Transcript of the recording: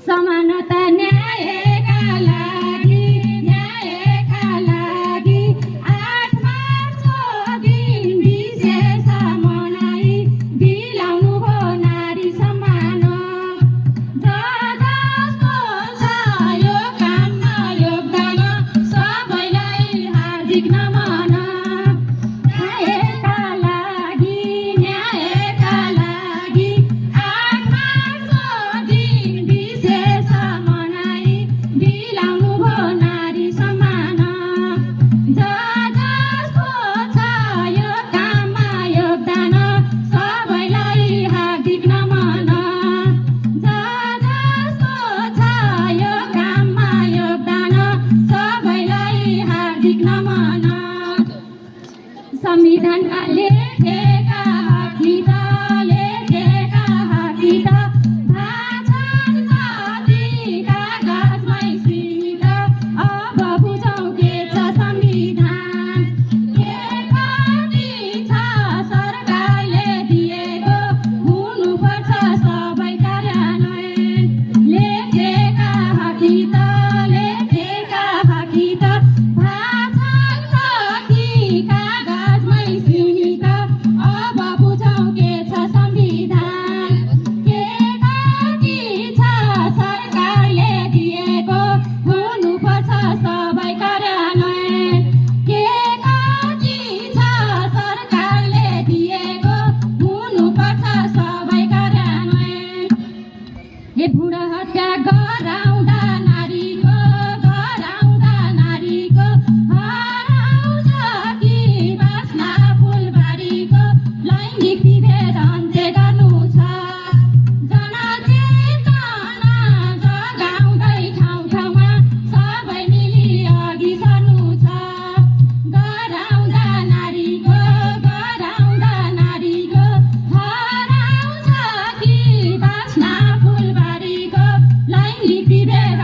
समानता न्यायका लागि 8 मार्चको दिन विशेष मनाई दिलाउनु भो नारी सम्मान। जसको छ यो काममा योगदान सबैलाई हार्दिक नमन। न्यायका लागि 8 मार्चको दिन विशेष मनाई दिलाउनु भो नारी सम्मान। जसको छ यो काममा योगदान सबैलाई हार्दिक नमन। जसको छ यो काममा योगदान सबैलाई हार्दिक नमन। संविधानका लेखेका गीत भाषण कति कागजमै सीमित। अब बुझौँ के छ संविधान, के कति छ सरकारले दिएको, हुनुपर्छ सबै कार्यान्वयन। लेखेका गीत भाषण कति कागजमै सीमित। अब बुझौँ के छ संविधान, के कति छ सरकारले दिएको, हुनुपर्छ सबै कार्यान्वयन। के कति छ सरकारले दिएको, हुनुपर्छ सबै कार्यान्वयन। हे भ्रूण हत्या गराउँदा नारीको हराउँछ कि बास्ना फुलबारीको। लैङ्गिक विभेद अन्त्य गर्नु छ, जनचेतना जगाउँदै ठाउँ ठाउँमा सबै मिली अघि सर्नु छ। गराउँदा नारीको हराउँछ कि बास्ना फुलबारीको। लैङ्गिक विभेद